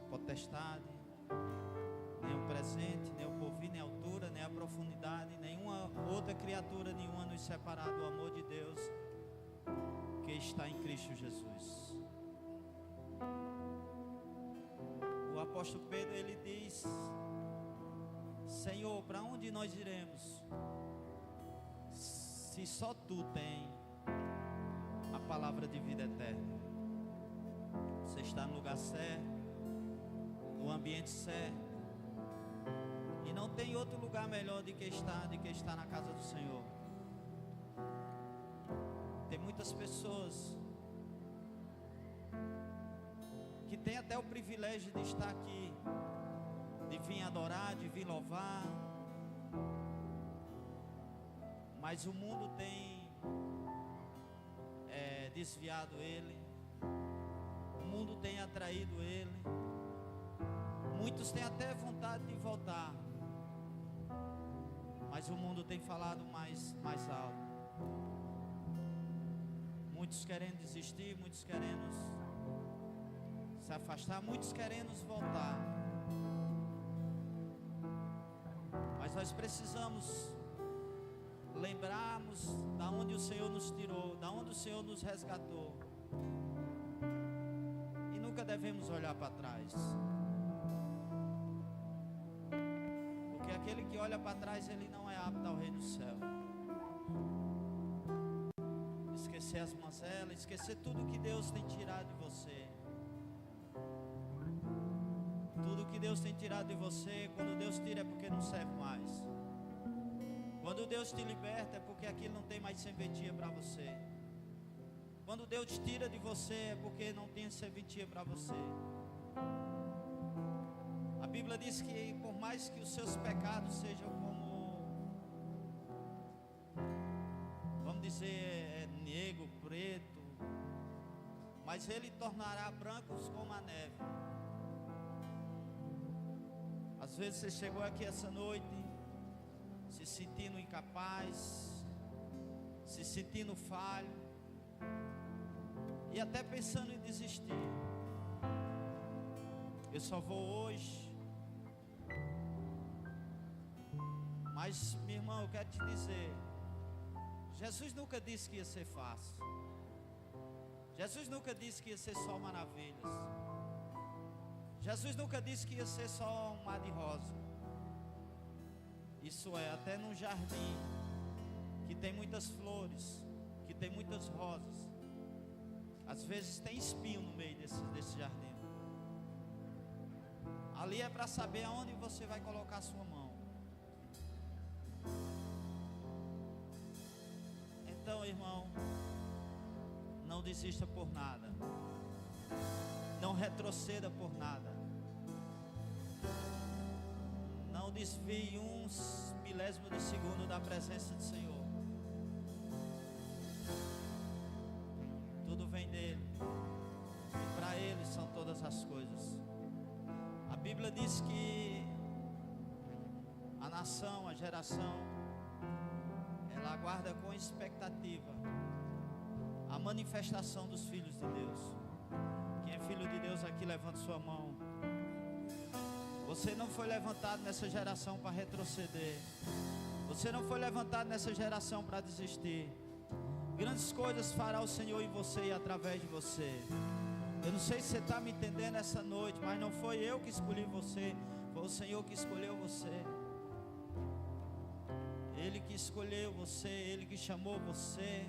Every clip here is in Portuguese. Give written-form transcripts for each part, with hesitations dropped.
potestade, nem o presente, nem o porvir, nem a altura, nem a profundidade, nenhuma outra criatura nenhuma nos separar do amor de Deus que está em Cristo Jesus. O apóstolo Pedro, ele diz: Senhor, para onde nós iremos, se só Tu tem a palavra de vida eterna? Você está no lugar certo, no ambiente certo, e não tem outro lugar melhor do que estar na casa do Senhor. Tem muitas pessoas que têm até o privilégio de estar aqui, de vir adorar, de vir louvar, mas o mundo tem desviado ele, o mundo tem atraído ele. Muitos têm até vontade de voltar, mas o mundo tem falado mais alto. Muitos querendo desistir, muitos querendo se afastar, muitos querendo voltar. Mas nós precisamos lembrarmos da onde o Senhor nos tirou, da onde o Senhor nos resgatou, e nunca devemos olhar para trás, porque aquele que olha para trás, ele não é apto ao reino do céu. Esquecer as mazelas, esquecer tudo que Deus tem tirado de você. Tudo que Deus tem tirado de você, quando Deus tira é porque não serve mais. Quando Deus te liberta é porque aquilo não tem mais serventia para você. Quando Deus te tira de você é porque não tem serventia para você. A Bíblia diz que por mais que os seus pecados sejam como, vamos dizer, negro, preto, mas Ele tornará brancos como a neve. Às vezes você chegou aqui essa noite se sentindo incapaz, se sentindo falho, e até pensando em desistir. Eu só vou hoje. Mas, meu irmão, eu quero te dizer, Jesus nunca disse que ia ser fácil. Jesus nunca disse que ia ser só maravilhas. Jesus nunca disse que ia ser só um mar de rosa. Isso é, até num jardim que tem muitas flores, que tem muitas rosas, às vezes tem espinho no meio desse jardim. Ali é para saber aonde você vai colocar a sua mão. Então, irmão, não desista por nada, não retroceda por nada, não desvie uns milésimos de segundo da presença do Senhor. Tudo vem dele, e para ele são todas as coisas. A Bíblia diz que a nação, a geração, ela aguarda com expectativa a manifestação dos filhos de Deus. Quem é filho de Deus aqui, levante sua mão. Você não foi levantado nessa geração para retroceder. Você não foi levantado nessa geração para desistir. Grandes coisas fará o Senhor em você e através de você. Eu não sei se você está me entendendo essa noite, mas não foi eu que escolhi você, foi o Senhor que escolheu você. Ele que escolheu você, Ele que chamou você.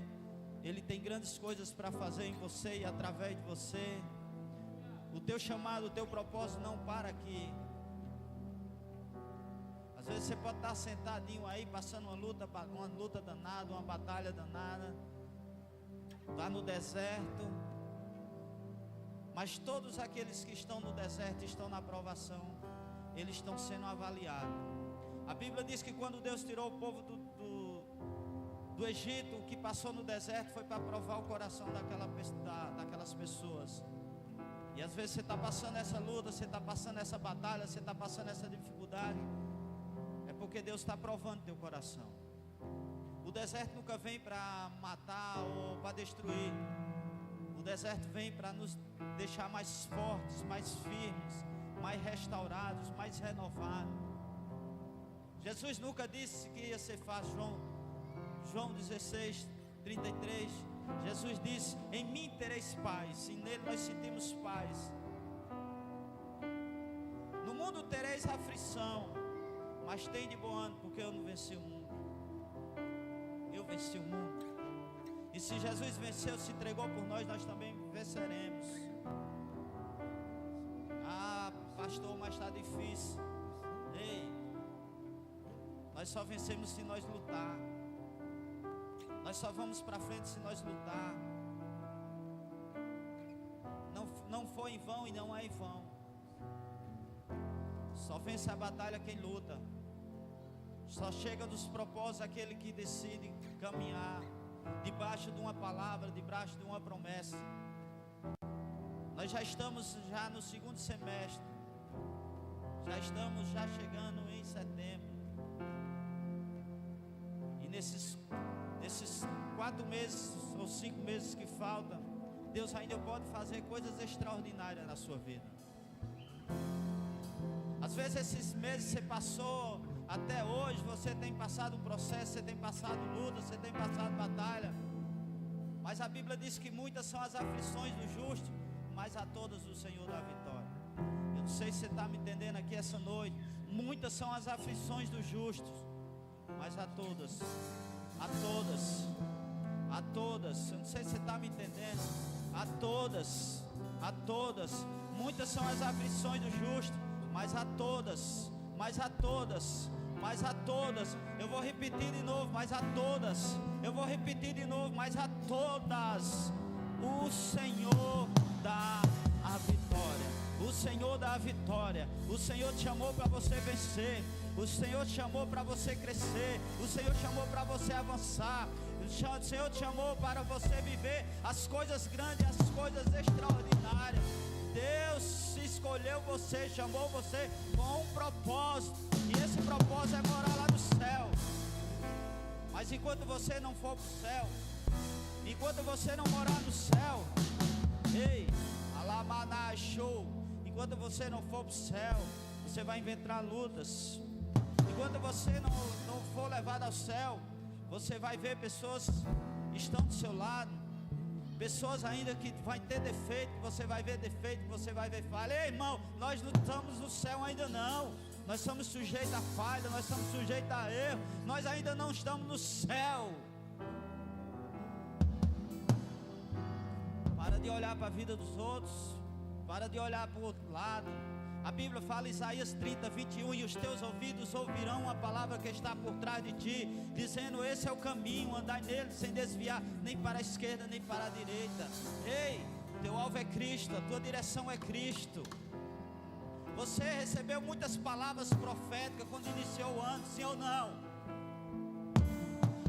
Ele tem grandes coisas para fazer em você e através de você. O teu chamado, o teu propósito não para aqui. Às vezes você pode estar sentadinho aí, passando uma luta danada, uma batalha danada, está no deserto, mas todos aqueles que estão no deserto, estão na provação, eles estão sendo avaliados. A Bíblia diz que quando Deus tirou o povo do Egito, o que passou no deserto foi para provar o coração daquelas pessoas. E às vezes você está passando essa luta, você está passando essa batalha, você está passando essa dificuldade, é porque Deus está provando teu coração. O deserto nunca vem para matar ou para destruir. O deserto vem para nos deixar mais fortes, mais firmes, mais restaurados, mais renovados. Jesus nunca disse que ia ser fácil. João 16, 33. Jesus disse: em mim tereis paz, e nele nós sentimos paz. No mundo tereis aflição, mas tem de bom ânimo, porque eu não venci o mundo. Eu venci o mundo. E se Jesus venceu, se entregou por nós, nós também venceremos. Ah, pastor, mas está difícil. Ei, nós só vencemos se nós lutar. Nós só vamos para frente se nós lutar. Não foi em vão e não é em vão. Só vence a batalha quem luta. Só chega dos propósitos aquele que decide caminhar debaixo de uma palavra, debaixo de uma promessa. Nós já estamos no segundo semestre. Já estamos chegando em setembro. E nesses 4 meses ou 5 meses que faltam, Deus ainda pode fazer coisas extraordinárias na sua vida. Às vezes esses meses você passou até hoje, você tem passado um processo, você tem passado luta, você tem passado batalha. Mas a Bíblia diz que muitas são as aflições do justo, mas a todas o Senhor dá vitória. Eu não sei se você está me entendendo aqui essa noite. Muitas são as aflições dos justos, mas a todas, eu não sei se você está me entendendo. A todas, muitas são as aflições do justo, mas a todas, eu vou repetir de novo, mas a todas, o Senhor dá a vitória. O Senhor dá a vitória. O Senhor te chamou para você vencer. O Senhor te chamou para você crescer. O Senhor te chamou para você avançar. O Senhor te chamou para você viver as coisas grandes, as coisas extraordinárias. Deus escolheu você, chamou você com um propósito. E esse propósito é morar lá no céu. Mas enquanto você não for para o céu, enquanto você não morar no céu, ei, alamaná show. Enquanto você não for para o céu, você vai inventar lutas. Enquanto você não for levado ao céu, você vai ver pessoas que estão do seu lado, pessoas ainda que vai ter defeito, você vai ver defeito, você vai ver falha. Ei, irmão, nós não estamos no céu ainda não. Nós somos sujeitos a falha, nós somos sujeitos a erro. Nós ainda não estamos no céu. Para de olhar para a vida dos outros. Para de olhar para o outro lado. A Bíblia fala em Isaías 30, 21: e os teus ouvidos ouvirão a palavra que está por trás de ti, dizendo: esse é o caminho, andai nele sem desviar, nem para a esquerda, nem para a direita. Ei, teu alvo é Cristo, a tua direção é Cristo. Você recebeu muitas palavras proféticas quando iniciou o ano, sim ou não?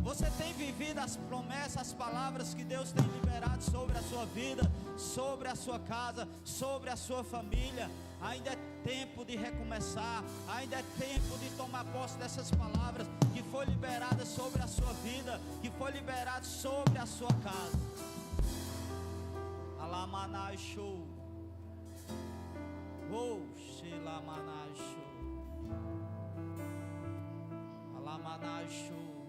Você tem vivido as promessas, as palavras que Deus tem liberado sobre a sua vida, sobre a sua casa, sobre a sua família. Ainda é tempo de recomeçar, ainda é tempo de tomar posse dessas palavras que foi liberada sobre a sua vida, que foi liberado sobre a sua casa. Alamanai show. Oh, Shelamanai show. Alamanai show.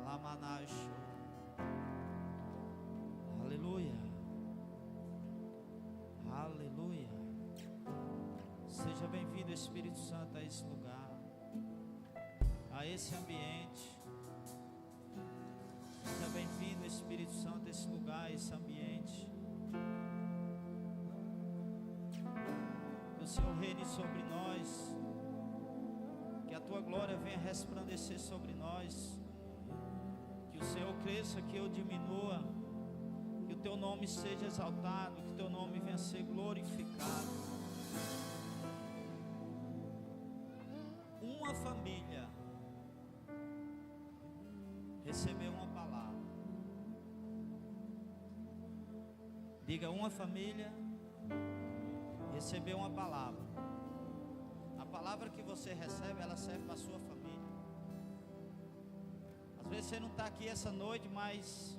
Alamanai show. Aleluia. Aleluia. Seja bem-vindo, Espírito Santo, a esse lugar, a esse ambiente. Seja bem-vindo, Espírito Santo, a esse lugar, a esse ambiente. Que o Senhor reine sobre nós. Que a tua glória venha resplandecer sobre nós. Que o Senhor cresça, que eu diminua. Que o teu nome seja exaltado, que o teu nome venha a ser glorificado. Uma família recebeu uma palavra. Diga: uma família recebeu uma palavra. A palavra que você recebe, ela serve para a sua família. Às vezes você não está aqui essa noite, mas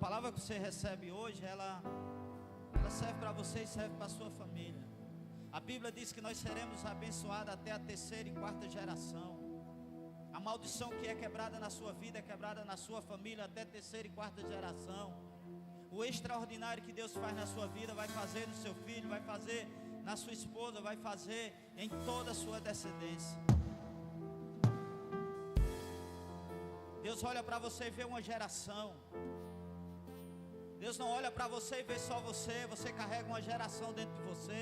palavra que você recebe hoje, ela serve para você e serve para a sua família. A Bíblia diz que nós seremos abençoados até a terceira e quarta geração. A maldição que é quebrada na sua vida é quebrada na sua família até a terceira e quarta geração. O extraordinário que Deus faz na sua vida vai fazer no seu filho, vai fazer na sua esposa, vai fazer em toda a sua descendência. Deus olha para você e vê uma geração. Deus não olha para você e vê só você. Você carrega uma geração dentro de você.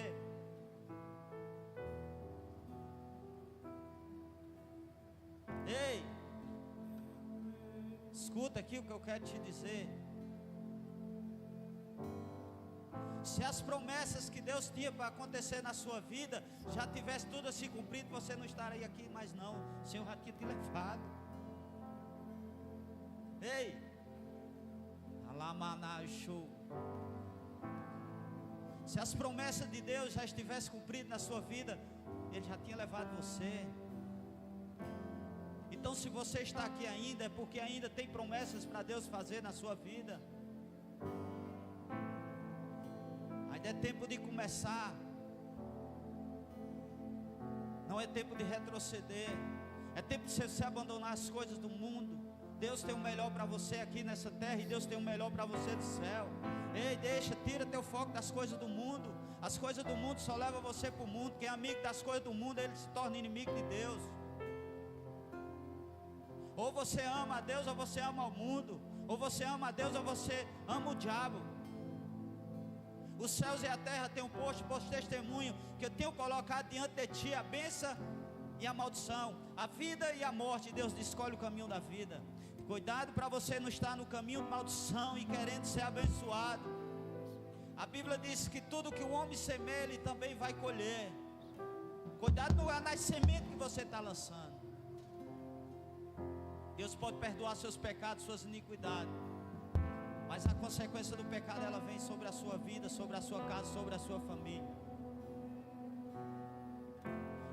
Ei, escuta aqui o que eu quero te dizer. Se as promessas que Deus tinha para acontecer na sua vida já tivesse tudo assim cumprido, você não estaria aqui mais não. O Senhor já tinha te levado. Ei, Alamanachou. Se as promessas de Deus já estivessem cumpridas na sua vida, Ele já tinha levado você. Então, se você está aqui ainda, é porque ainda tem promessas para Deus fazer na sua vida. Ainda é tempo de começar. Não é tempo de retroceder. É tempo de você abandonar as coisas do mundo. Deus tem o melhor para você aqui nessa terra, e Deus tem o melhor para você do céu. Ei, tira teu foco das coisas do mundo. As coisas do mundo só levam você para o mundo. Quem é amigo das coisas do mundo, ele se torna inimigo de Deus. Ou você ama a Deus, ou você ama o mundo. Ou você ama a Deus, ou você ama o diabo. Os céus e a terra têm um posto testemunho que eu tenho colocado diante de ti a bênção e a maldição, a vida e a morte. Deus escolhe o caminho da vida. Cuidado para você não estar no caminho de maldição e querendo ser abençoado. A Bíblia diz que tudo que o homem semeia, ele também vai colher. Cuidado não é nas sementes que você está lançando. Deus pode perdoar seus pecados, suas iniquidades, mas a consequência do pecado, ela vem sobre a sua vida, sobre a sua casa, sobre a sua família.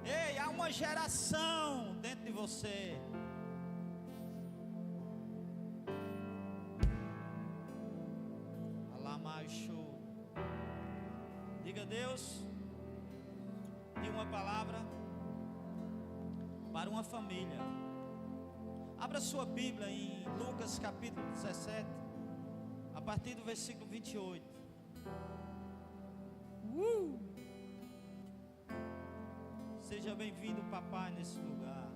Ei, há uma geração dentro de você. Alamacho. Diga a Deus, e uma palavra para uma família. Abra sua Bíblia em Lucas capítulo 17, a partir do versículo 28. Seja bem-vindo, papai, nesse lugar.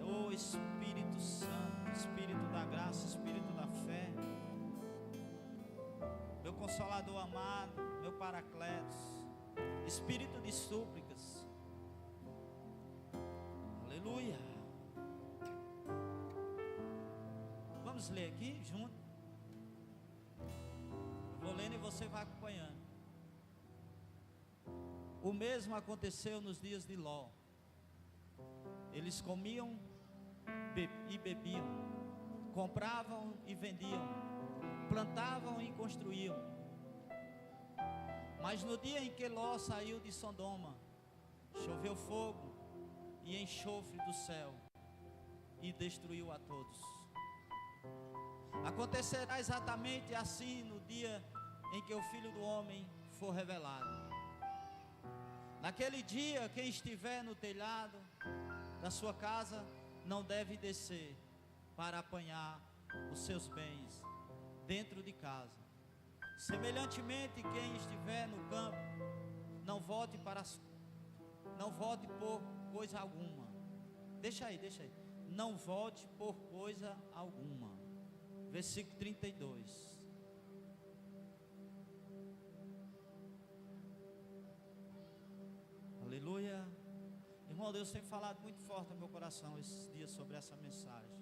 Oh Espírito Santo, Espírito da graça, Espírito da fé, meu Consolador amado, meu Paracletos, Espírito de súplicas. Aleluia. Vamos ler aqui junto. Eu vou lendo e você vai acompanhando. O mesmo aconteceu nos dias de Ló. Eles comiam e bebiam, compravam e vendiam, plantavam e construíam. Mas no dia em que Ló saiu de Sodoma, choveu fogo e enxofre do céu e destruiu a todos. Acontecerá exatamente assim no dia em que o Filho do Homem for revelado. Naquele dia, quem estiver no telhado da sua casa não deve descer para apanhar os seus bens dentro de casa. Semelhantemente, quem estiver no campo não volte por coisa alguma. Deixa aí. Não volte por coisa alguma. Versículo 32. Aleluia. Irmão, Deus tem falado muito forte no meu coração esses dias sobre essa mensagem.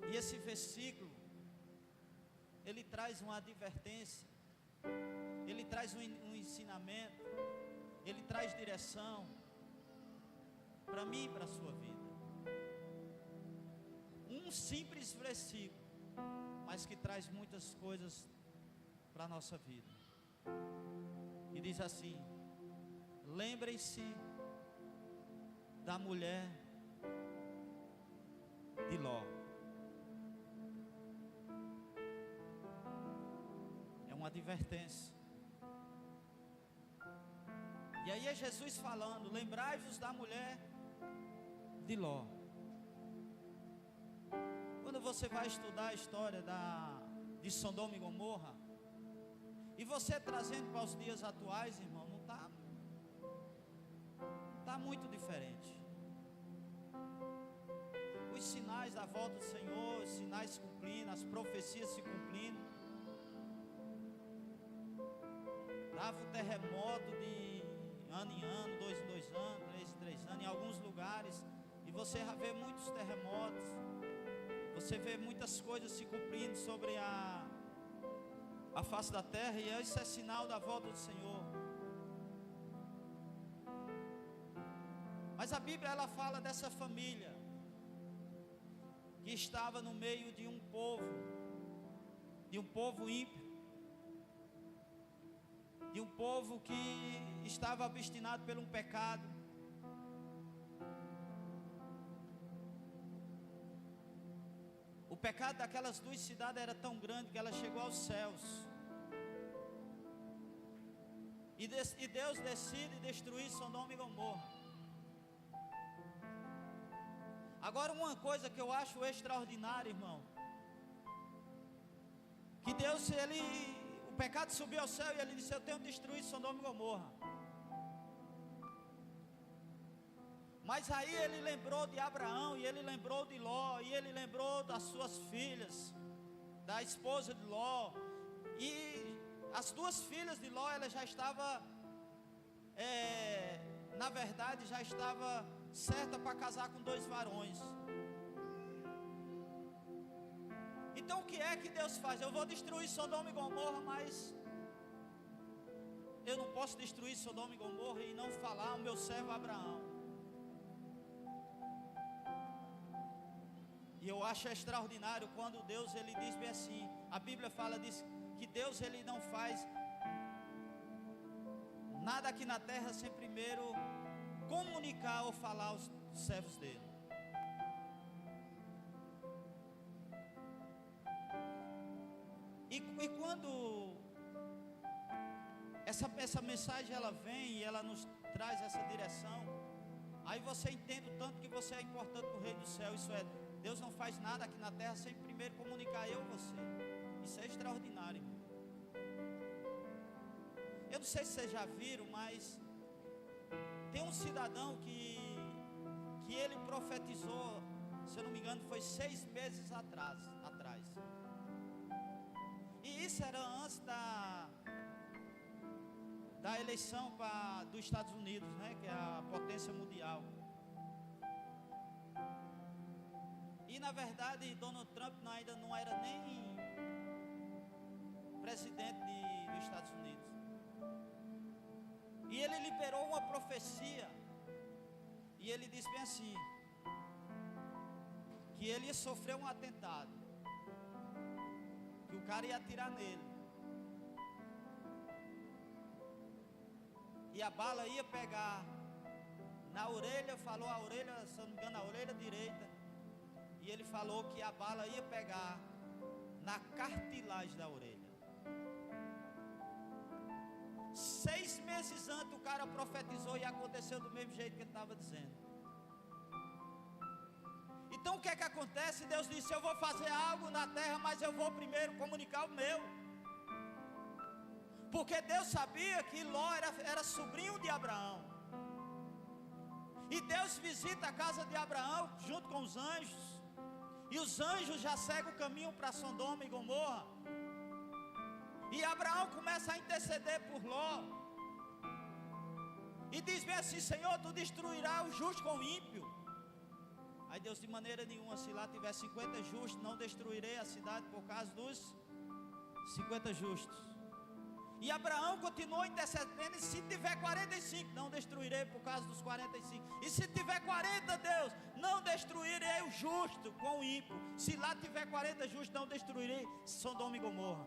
E esse versículo, ele traz uma advertência, ele traz um ensinamento, ele traz direção para mim e para a sua vida. Um simples versículo, mas que traz muitas coisas para a nossa vida. E diz assim: lembrem-se da mulher de Ló. uma advertência. E aí é Jesus falando: lembrai-vos da mulher de Ló. Quando você vai estudar a história de Sodoma e Gomorra, e você trazendo para os dias atuais, irmão, não está muito diferente. Os sinais da volta do Senhor, os sinais se cumprindo, as profecias se cumprindo. Dava o terremoto de ano em ano, 2 em 2 anos, 3 em 3 anos, em alguns lugares. E você já vê muitos terremotos. Você vê muitas coisas se cumprindo sobre a face da terra. E isso é sinal da volta do Senhor. Mas a Bíblia, ela fala dessa família que estava no meio de um povo ímpio, de um povo que estava obstinado por um pecado. O pecado daquelas 2 cidades era tão grande que ela chegou aos céus. E Deus decide destruir Sodoma e Gomorra. Agora, uma coisa que eu acho extraordinária, irmão, que Deus, o pecado subiu ao céu e ele disse: eu tenho que destruir Sodoma e Gomorra. Mas aí ele lembrou de Abraão, e ele lembrou de Ló, e ele lembrou das suas filhas, da esposa de Ló. E as 2 filhas de Ló, ela já estava, na verdade, já estava certa para casar com 2 varões. Então o que é que Deus faz? Eu vou destruir Sodoma e Gomorra, mas eu não posso destruir Sodoma e Gomorra e não falar ao meu servo Abraão. E eu acho extraordinário quando Deus, ele diz bem assim, a Bíblia diz que Deus, ele não faz nada aqui na terra sem primeiro comunicar ou falar aos servos dele. E quando essa mensagem ela vem e ela nos traz essa direção, aí você entende o tanto que você é importante para o Rei do Céu. Isso é, Deus não faz nada aqui na terra sem primeiro comunicar eu e você. Isso é extraordinário, irmão. Eu não sei se vocês já viram, mas tem um cidadão que ele profetizou, se eu não me engano, foi 6 meses atrás. E isso era antes da eleição dos Estados Unidos, né, que é a potência mundial. E na verdade Donald Trump ainda não era nem presidente dos Estados Unidos. E ele liberou uma profecia. E ele disse bem assim, que ele ia sofrer um atentado, que o cara ia atirar nele, e a bala ia pegar na orelha, falou a orelha, se eu não me engano, a orelha direita. E ele falou que a bala ia pegar na cartilagem da orelha. 6 meses antes o cara profetizou e aconteceu do mesmo jeito que ele estava dizendo. Então o que é que acontece? Deus disse: eu vou fazer algo na terra, mas eu vou primeiro comunicar o meu. Porque Deus sabia que Ló era sobrinho de Abraão. E Deus visita a casa de Abraão junto com os anjos. E os anjos já seguem o caminho para Sodoma e Gomorra. E Abraão começa a interceder por Ló. E diz bem assim: Senhor, tu destruirás o justo com o ímpio. Aí Deus: de maneira nenhuma, se lá tiver 50 justos, não destruirei a cidade por causa dos 50 justos. E Abraão continuou intercedendo: e se tiver 45, não destruirei por causa dos 45. E se tiver 40, Deus, não destruirei o justo com o ímpio. Se lá tiver 40 justos, não destruirei Sodoma e Gomorra.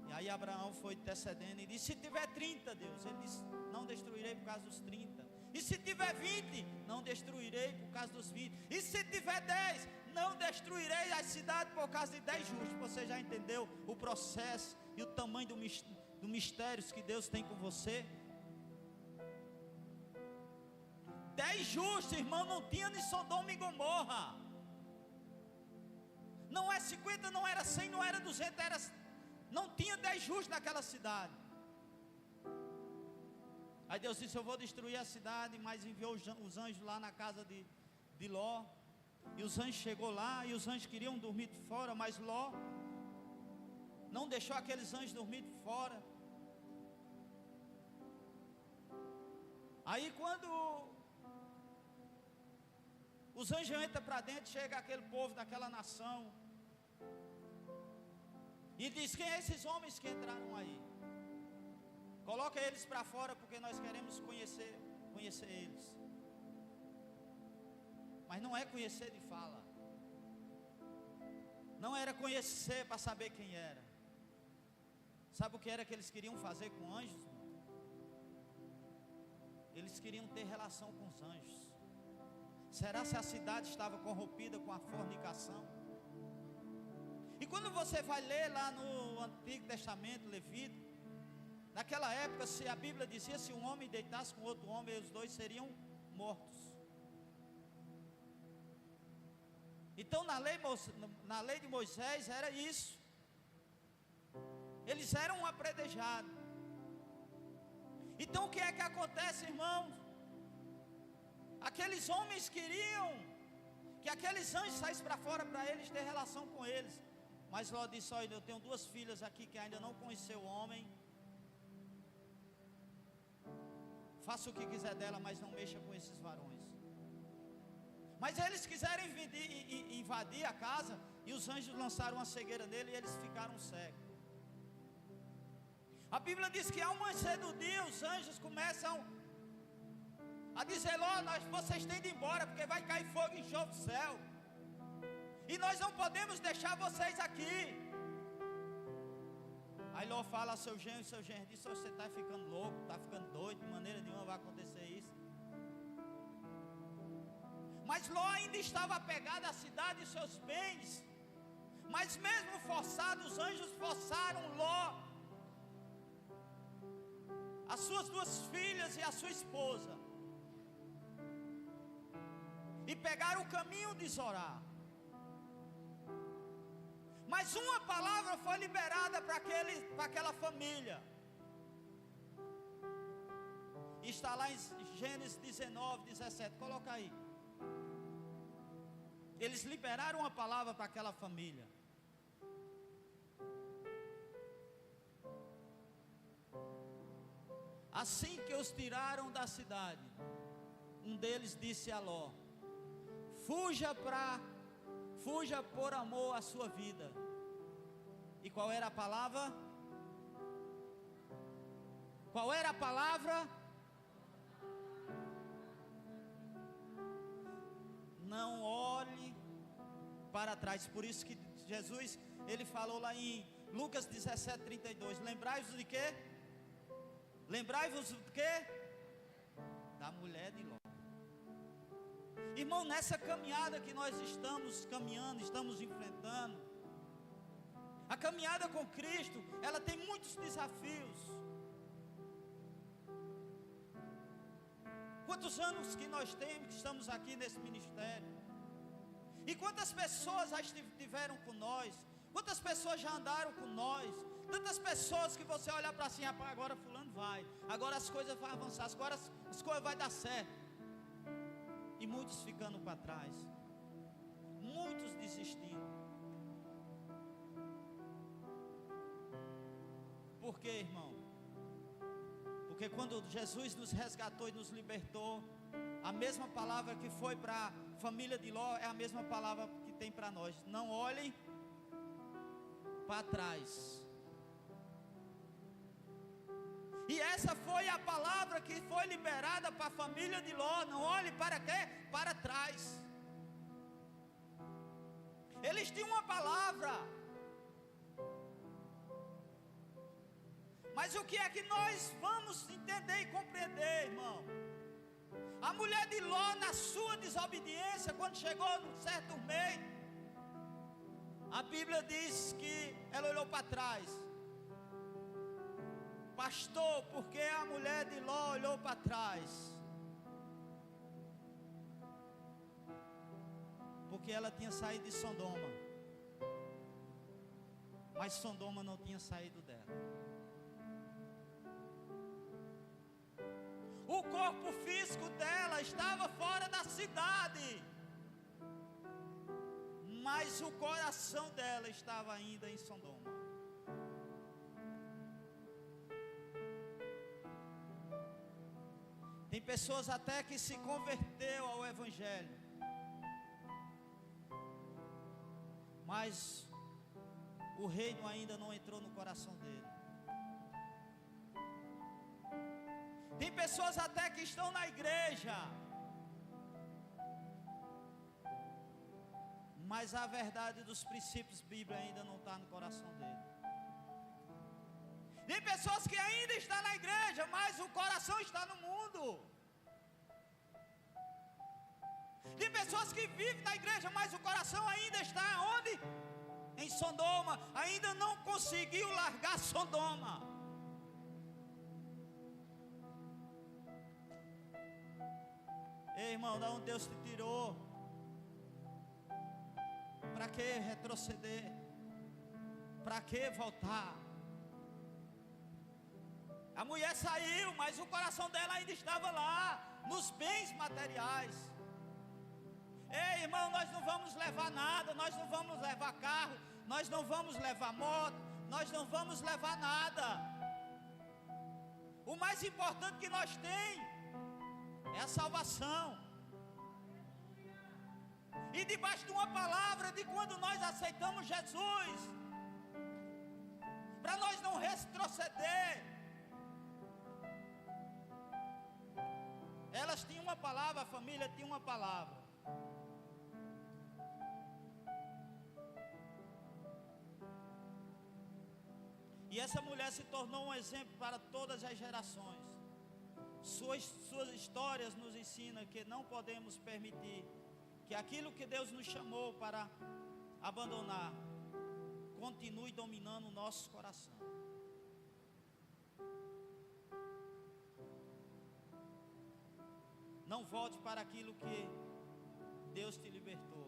E aí Abraão foi intercedendo e disse: se tiver 30, Deus, ele disse: não destruirei por causa dos 30. E se tiver 20, não destruirei por causa dos 20. E se tiver 10, não destruirei a cidade por causa de 10 justos. Você já entendeu o processo e o tamanho do mistério que Deus tem com você? 10 justos, irmão, não tinha nem Sodoma e Gomorra. Não é 50, não era 100, não era 200, não tinha 10 justos naquela cidade. Aí Deus disse: eu vou destruir a cidade, mas enviou os anjos lá na casa de Ló. E os anjos chegou lá, e os anjos queriam dormir fora, mas Ló não deixou aqueles anjos dormir fora. Aí quando os anjos entram para dentro, chega aquele povo daquela nação e diz: quem é esses homens que entraram aí? Coloca eles para fora, porque nós queremos conhecer eles. Mas não é conhecer de fala. Não era conhecer para saber quem era. Sabe o que era que eles queriam fazer com anjos? Eles queriam ter relação com os anjos. Será se a cidade estava corrompida com a fornicação? E quando você vai ler lá no Antigo Testamento, Levítico, naquela época, se a Bíblia dizia, se um homem deitasse com outro homem, os dois seriam mortos. Então na lei de Moisés era isso. Eles eram apredejados. Então o que é que acontece, irmãos? Aqueles homens queriam que aqueles anjos saíssem para fora para eles ter relação com eles. Mas Ló disse: olha, eu tenho 2 filhas aqui que ainda não conheceu o homem. Faça o que quiser dela, mas não mexa com esses varões. Mas eles quiseram invadir a casa, e os anjos lançaram uma cegueira nele, e eles ficaram cegos. A Bíblia diz que ao amanhecer do dia, os anjos começam a dizer: Ló, vocês têm de ir embora, porque vai cair fogo e enxofre do céu, e nós não podemos deixar vocês aqui. Aí Ló fala a seu genro, e seu genro diz: você está ficando louco, está ficando doido, de maneira nenhuma vai acontecer isso. Mas Ló ainda estava apegado à cidade e seus bens. Mas mesmo forçado, os anjos forçaram Ló, as suas 2 filhas e a sua esposa, e pegaram o caminho de Zorá. Mas uma palavra foi liberada para aquela família. Está lá em Gênesis 19, 17. Coloca aí. Eles liberaram uma palavra para aquela família. Assim que os tiraram da cidade, um deles disse a Ló: fuja por amor à sua vida. E qual era a palavra? Qual era a palavra? Não olhe para trás. Por isso que Jesus, ele falou lá em Lucas 17, 32. Lembrai-vos de quê? Lembrai-vos de quê? Da mulher de Ló. Irmão, nessa caminhada que nós estamos caminhando, estamos enfrentando, a caminhada com Cristo, ela tem muitos desafios. Quantos anos que nós temos, que estamos aqui nesse ministério? E quantas pessoas já estiveram com nós? Quantas pessoas já andaram com nós? Tantas pessoas que você olha para assim: agora fulano vai, agora as coisas vão avançar, agora as coisas vão dar certo. E muitos ficando para trás, muitos desistindo. Por quê, irmão? Porque quando Jesus nos resgatou e nos libertou, a mesma palavra que foi para a família de Ló é a mesma palavra que tem para nós: não olhem para trás. E essa foi a palavra que foi liberada para a família de Ló: não olhe para quê? Para trás. Eles tinham uma palavra, mas o que é que nós vamos entender e compreender, irmão? A mulher de Ló, na sua desobediência, quando chegou num certo meio, a Bíblia diz que ela olhou para trás. Pastor, por que a mulher de Ló olhou para trás? Porque ela tinha saído de Sodoma, mas Sodoma não tinha saído dela. O corpo físico dela estava fora da cidade, mas o coração dela estava ainda em Sodoma. Tem pessoas até que se converteu ao Evangelho, mas o reino ainda não entrou no coração dele. Tem pessoas até que estão na igreja, mas a verdade dos princípios bíblicos ainda não está no coração dele. Tem pessoas que ainda estão na igreja, mas o coração está no mundo. Tem pessoas que vivem na igreja, mas o coração ainda está onde? Em Sodoma. Ainda não conseguiu largar Sodoma. Ei, irmão, da onde Deus te tirou? Para que retroceder? Para que voltar? A mulher saiu, mas o coração dela ainda estava lá, nos bens materiais. Ei, irmão, nós não vamos levar nada, nós não vamos levar carro, nós não vamos levar moto, nós não vamos levar nada. O mais importante que nós temos é a salvação. E debaixo de uma palavra de quando nós aceitamos Jesus, para nós não retroceder. Elas tinham uma palavra, a família tinha uma palavra. E essa mulher se tornou um exemplo para todas as gerações. Suas histórias nos ensinam que não podemos permitir que aquilo que Deus nos chamou para abandonar continue dominando o nosso coração. Não volte para aquilo que Deus te libertou.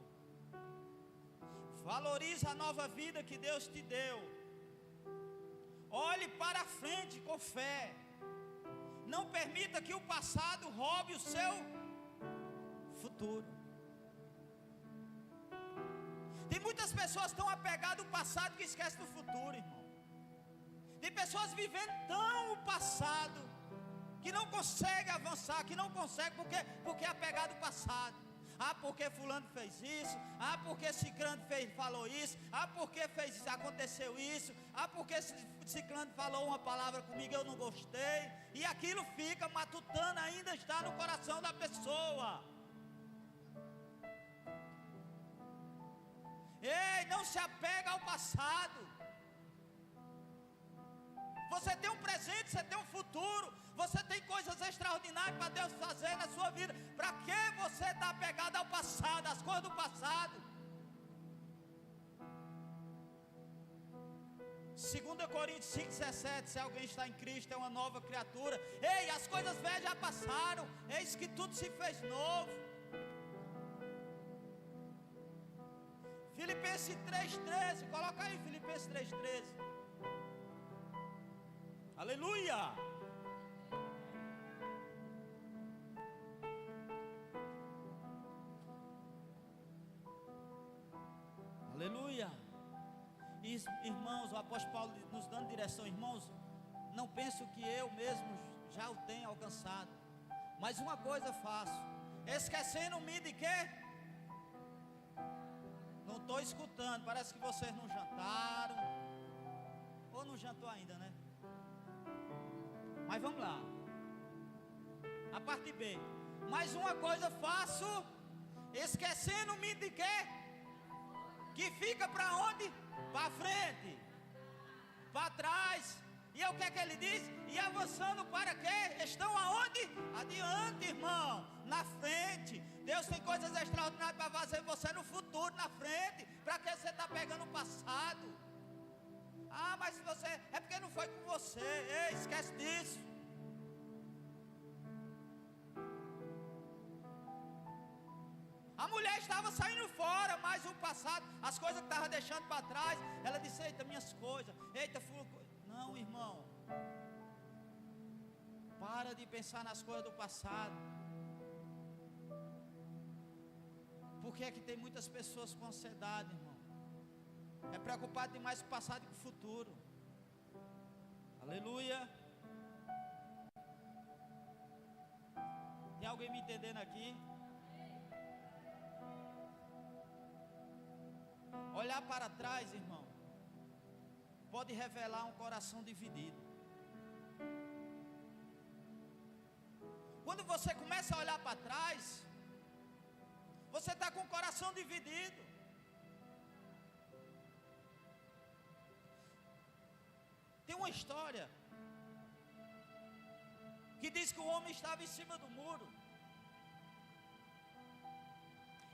Valorize a nova vida que Deus te deu. Olhe para frente com fé. Não permita que o passado roube o seu futuro. Tem muitas pessoas tão apegadas ao passado que esquecem do futuro, irmão. Tem pessoas vivendo tão o passado que não consegue avançar, que não consegue porque é apegado ao passado. Ah, porque fulano fez isso. Ah, porque ciclano falou isso. Ah, porque aconteceu isso. Ah, porque ciclano falou uma palavra comigo, eu não gostei. E aquilo fica matutando, ainda está no coração da pessoa. Ei, não se apega ao passado. Você tem um presente, você tem um futuro. Você tem coisas extraordinárias para Deus fazer na sua vida. Para que você está apegado ao passado, às coisas do passado? 2 Coríntios 5,17. Se alguém está em Cristo, é uma nova criatura. Ei, as coisas velhas já passaram. Eis que tudo se fez novo. Filipenses 3,13. Coloca aí Filipenses 3,13. Aleluia. Aleluia. Irmãos, o apóstolo Paulo nos dando direção. Irmãos, não penso que eu mesmo já o tenha alcançado, mas uma coisa faço, esquecendo-me de quê? Não estou escutando, parece que vocês não jantaram, ou não jantou ainda, né? Mas vamos lá. A parte B. Mais uma coisa faço, esquecendo-me de quê? Que fica para onde? Para frente, para trás. E é o que é que ele diz? E avançando para quê? Estão aonde? Adiante, irmão. Na frente. Deus tem coisas extraordinárias para fazer você no futuro, na frente. Para que você está pegando o passado? Ah, mas se você, é porque não foi com você. Ei, esquece disso. A mulher estava saindo fora, mas o passado, as coisas que estava deixando para trás, ela disse: eita, minhas coisas, eita, não, irmão. Para de pensar nas coisas do passado. Porque é que tem muitas pessoas com ansiedade, irmão? É preocupado demais com o passado e com o futuro. Aleluia. Tem alguém me entendendo aqui? Olhar para trás, irmão, pode revelar um coração dividido. Quando você começa a olhar para trás, você está com o coração dividido. Tem uma história que diz que o homem estava em cima do muro.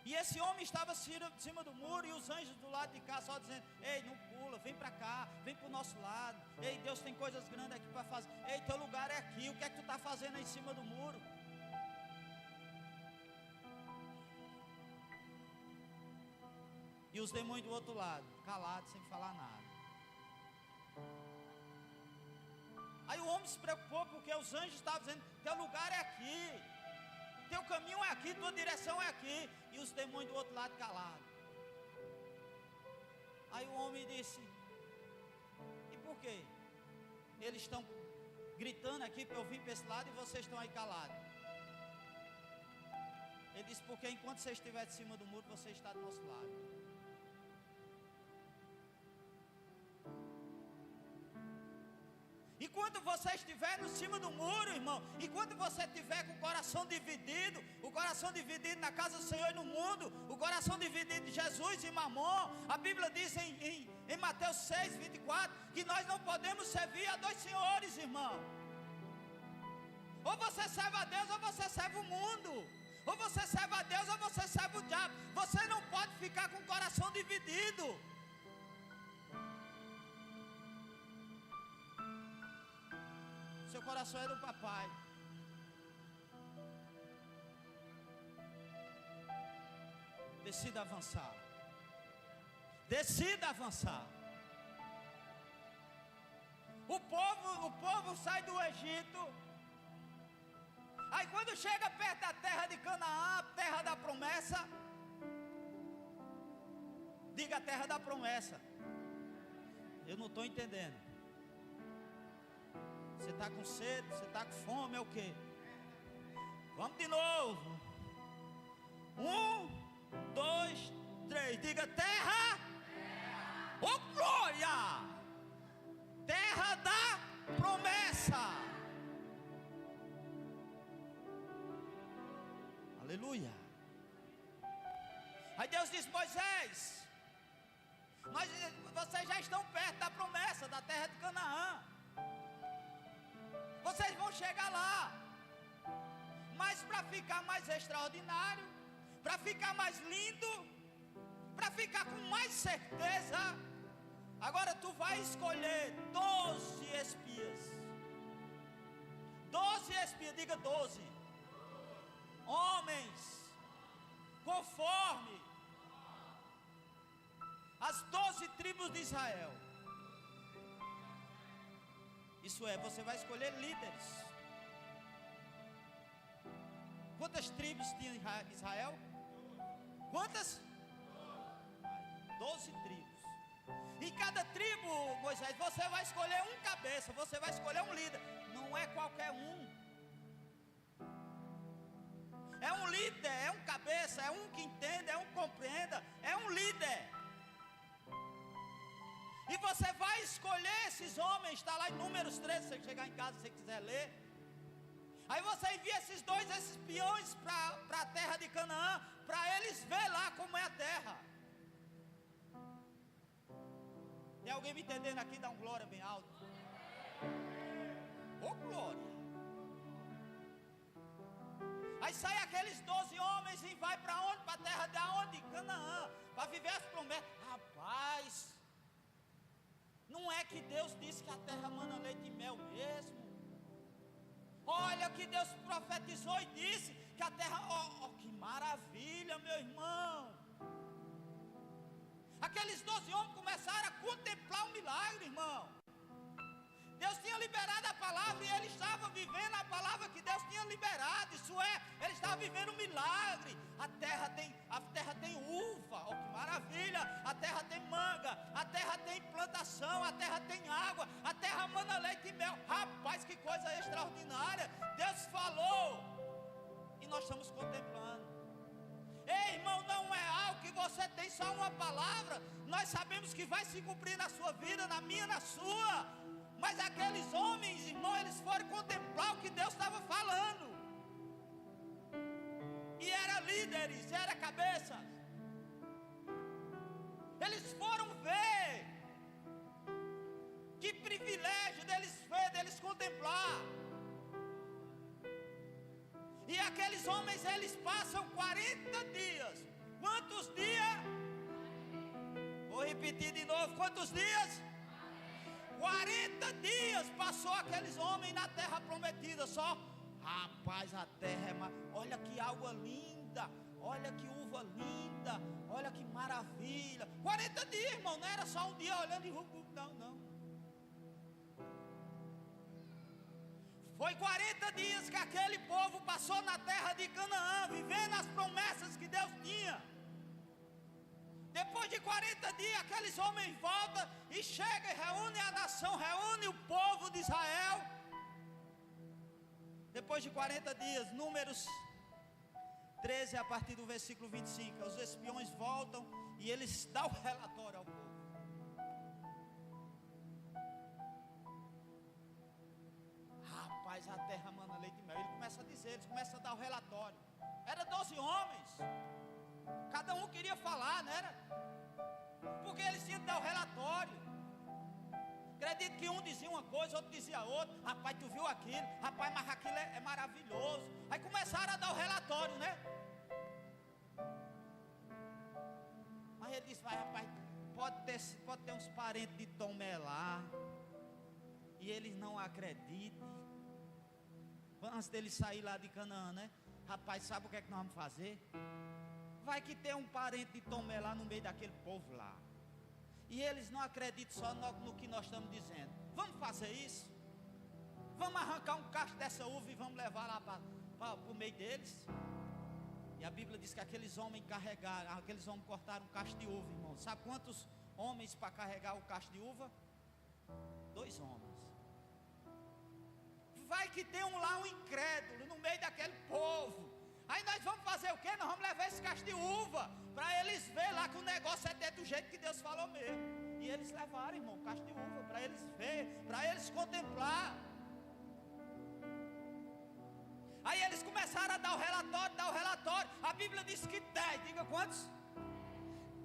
E esse homem estava em cima do muro, e os anjos do lado de cá só dizendo: ei, não pula, vem para cá, vem para o nosso lado. Ei, Deus tem coisas grandes aqui para fazer. Ei, teu lugar é aqui, o que é que tu está fazendo aí em cima do muro? E os demônios do outro lado, calados, sem falar nada. Aí o homem se preocupou, porque os anjos estavam dizendo: teu lugar é aqui, teu caminho é aqui, tua direção é aqui. E os demônios do outro lado calados. Aí o homem disse: e por quê? Eles estão gritando aqui para eu vir para esse lado e vocês estão aí calados. Ele disse: porque enquanto você estiver de cima do muro, você está do nosso lado. Enquanto você estiver no cima do muro, irmão, enquanto você estiver com o coração dividido na casa do Senhor e no mundo, o coração dividido de Jesus e Mamon, a Bíblia diz em Mateus 6, 24, que nós não podemos servir a dois senhores, irmão. Ou você serve a Deus ou você serve o mundo. Ou você serve a Deus ou você serve o diabo. Você não pode ficar com o coração dividido. Seu coração é do papai. Decida avançar. Decida avançar. O povo sai do Egito. Aí quando chega perto da terra de Canaã, terra da promessa, diga: terra da promessa. Eu não estou entendendo. Você está com sede, você está com fome, é o quê? Vamos de novo. 1, 2, 3. Diga: terra. Oh, glória! Terra da promessa. Aleluia. Aí Deus diz: Moisés, mas vocês já estão perto da promessa, da terra de Canaã. Vocês vão chegar lá. Mas para ficar mais extraordinário, para ficar mais lindo, para ficar com mais certeza, agora tu vai escolher 12 espias. 12 espias, diga 12. Homens, conforme as 12 tribos de Israel. Isso é, você vai escolher líderes. Quantas tribos tinha Israel? Quantas? 12 tribos. Em cada tribo, Moisés, você vai escolher um cabeça, você vai escolher um líder. Não é qualquer um. É um líder, é um cabeça, é um que entenda, é um que compreenda, é um líder. E você vai escolher esses homens, está lá em Números 13, se você chegar em casa, se você quiser ler. Aí você envia esses 2 espiões para a terra de Canaã, para eles ver lá como é a terra. Tem alguém me entendendo aqui? Dá um glória bem alto. Ô, glória. Aí sai aqueles 12 homens e vai para onde? Para a terra de onde? Canaã, para viver as promessas. Rapaz, Não é que Deus disse que a terra mana leite e mel mesmo. Olha que Deus profetizou e disse que a terra, que maravilha, meu irmão. Aqueles 12 homens começaram a contemplar o milagre, irmão. Deus tinha liberado a palavra e ele estava vivendo a palavra que Deus tinha liberado. Isso é, ele estava vivendo um milagre. A terra tem uva, que maravilha. A terra tem manga, a terra tem plantação, a terra tem água, a terra mana leite e mel. Rapaz, que coisa extraordinária. Deus falou e nós estamos contemplando. Ei, irmão, não é algo que você tem só uma palavra. Nós sabemos que vai se cumprir na sua vida, na minha, na sua. Mas aqueles homens, irmão, eles foram contemplar o que Deus estava falando. E eram líderes, eram cabeças. Eles foram ver. Que privilégio deles ver, deles contemplar. E aqueles homens, eles passam 40 dias. Quantos dias? Vou repetir de novo, quantos dias? 40 dias passou aqueles homens na terra prometida. Só, rapaz, a terra olha que água linda, olha que uva linda, olha que maravilha. 40 dias, irmão, não era só um dia olhando e não. Foi 40 dias que aquele povo passou na terra de Canaã, vivendo as promessas que Deus tinha. Depois de 40 dias, aqueles homens voltam e chegam e reúnem a nação, reúnem o povo de Israel. Depois de 40 dias, Números 13, a partir do versículo 25, os espiões voltam e eles dão o relatório ao povo. Rapaz, a terra mana leite e mel. Ele começa a dizer, eles começam a dar o relatório. Era 12 homens. Cada um queria falar, não era? Porque eles tinham que dar o relatório. Acredito que um dizia uma coisa, outro dizia outra. Rapaz, tu viu aquilo? Rapaz, mas aquilo é maravilhoso. Aí começaram a dar o relatório, né? Mas ele disse, vai, rapaz, pode ter uns parentes de Tomé lá. E eles não acreditam. Antes dele sair lá de Canaã, né? Rapaz, sabe o que é que nós vamos fazer? Vai que tem um parente de Tomé lá no meio daquele povo lá. E eles não acreditam só no que nós estamos dizendo. Vamos fazer isso? Vamos arrancar um cacho dessa uva e vamos levar lá para o meio deles? E a Bíblia diz que aqueles homens cortaram um cacho de uva, irmão. Sabe quantos homens para carregar o cacho de uva? 2 homens. Vai que tem lá um incrédulo no meio daquele povo. Aí nós vamos fazer o quê? Nós vamos levar esse cacho de uva para eles verem lá que o negócio é do jeito que Deus falou mesmo. E eles levaram, irmão, o cacho de uva para eles verem, para eles contemplar. Aí eles começaram a dar o relatório. A Bíblia diz que 10, diga quantos?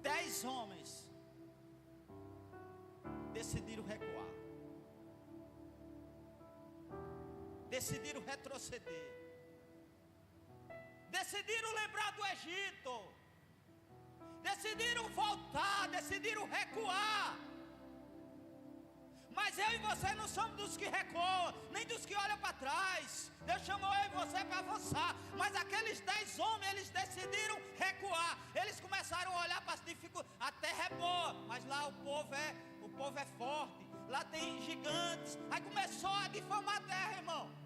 10 homens decidiram recuar. Decidiram retroceder. Decidiram lembrar do Egito. Decidiram voltar, decidiram recuar. Mas eu e você não somos dos que recuam, nem dos que olham para trás. Deus chamou eu e você para avançar. Mas aqueles 10 homens, eles decidiram recuar. Eles começaram a olhar para as dificuldades. A terra é boa, mas lá o povo é forte. Lá tem gigantes. Aí começou a difamar a terra, irmão.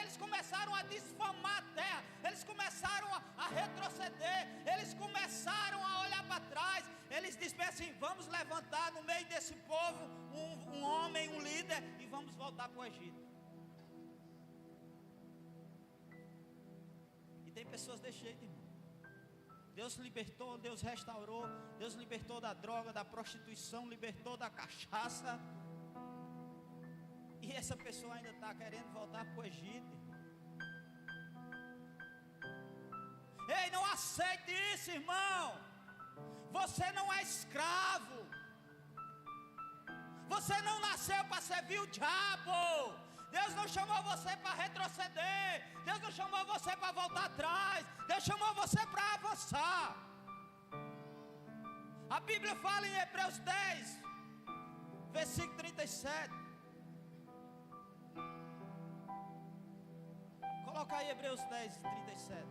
Eles começaram a desfamar a terra. Eles começaram a retroceder. Eles começaram a olhar para trás. Eles disseram assim, vamos levantar no meio desse povo um homem, um líder, e vamos voltar para o Egito. E tem pessoas desse jeito, irmão. Deus libertou, Deus restaurou, Deus libertou da droga, da prostituição, libertou da cachaça. E essa pessoa ainda está querendo voltar para o Egito. Ei, não aceite isso, irmão. Você não é escravo. Você não nasceu para servir o diabo. Deus não chamou você para retroceder. Deus não chamou você para voltar atrás. Deus chamou você para avançar. A Bíblia fala em Hebreus 10, versículo 37. Coloca aí Hebreus 10, 37.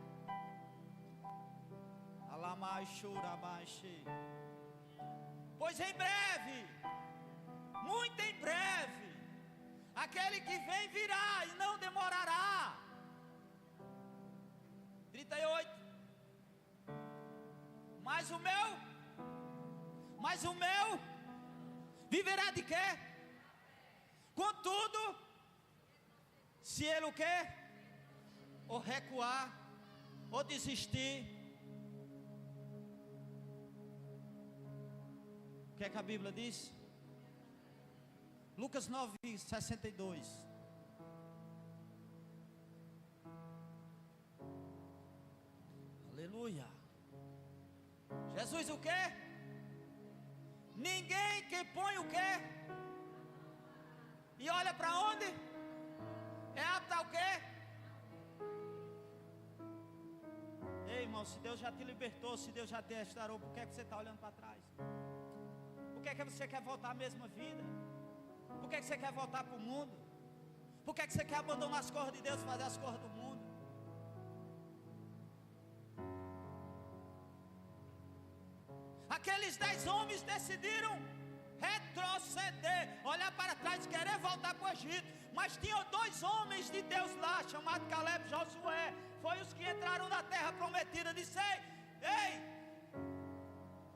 Pois em breve, muito em breve, aquele que vem virá e não demorará. 38. Mas o meu viverá de quê? Contudo, se ele o quê? Ou recuar, ou desistir. O que é que a Bíblia diz? Lucas 9, 62. Aleluia. Jesus o quê? Ninguém que põe o quê? E olha para onde? É apto ao quê? Ei, irmão, se Deus já te libertou, se Deus já te restaurou, por que é que você está olhando para trás? Por que é que você quer voltar à mesma vida? Por que é que você quer voltar para o mundo? Por que é que você quer abandonar as coisas de Deus e fazer as coisas do mundo? Aqueles 10 homens decidiram retroceder, olhar para trás e querer voltar para o Egito. Mas tinham 2 homens de Deus lá, chamados Caleb e Josué. Foi os que entraram na terra prometida. Disse: ei,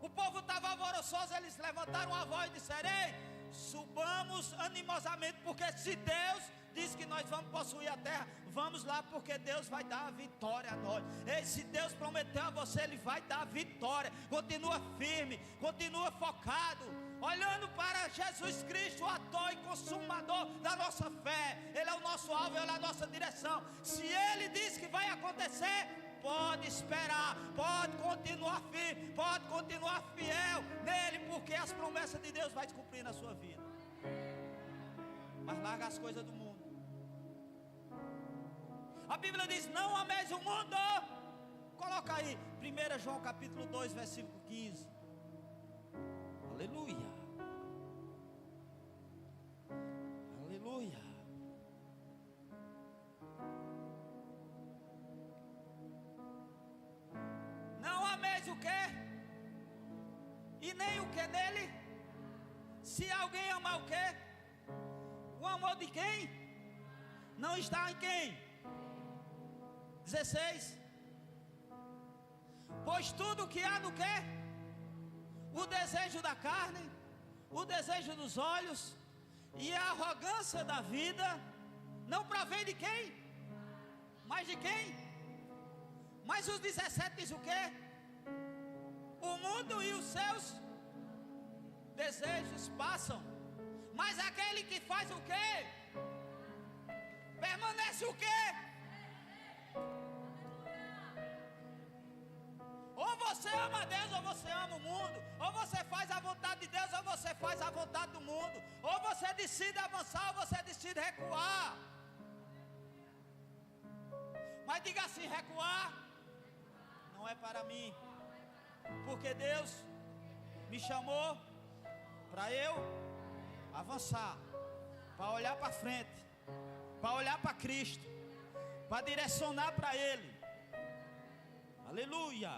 o povo estava alvoroçoso. Eles levantaram a voz e disseram: ei, subamos animosamente, porque se Deus diz que nós vamos possuir a terra, vamos lá, porque Deus vai dar a vitória a nós. Ei, se Deus prometeu a você, Ele vai dar a vitória. Continua firme, continua focado, olhando para Jesus Cristo, o autor e consumador da nossa fé. Ele é o nosso alvo, Ele é a nossa direção. Se Ele diz que vai acontecer, pode esperar, pode continuar firme, pode continuar fiel nele, porque as promessas de Deus vai se cumprir na sua vida. Mas larga as coisas do mundo. A Bíblia diz: não ameis o mundo. Coloca aí 1 João capítulo 2, versículo 15. Aleluia. Aleluia. Não ameis o quê? E nem o que dele? Se alguém amar o quê? O amor de quem? Não está em quem? 16. Pois tudo que há no quê? O desejo da carne, o desejo dos olhos e a arrogância da vida, não provém de quem? Mas de quem? Mas os 17 diz o quê? O mundo e os seus desejos passam, mas aquele que faz o quê? Permanece o quê? Ou você ama Deus ou você ama o mundo. Ou você faz a vontade de Deus ou você faz a vontade do mundo. Ou você decide avançar ou você decide recuar. Mas diga assim: recuar não é para mim, porque Deus me chamou para eu avançar, para olhar para frente, para olhar para Cristo, para direcionar para Ele. Aleluia.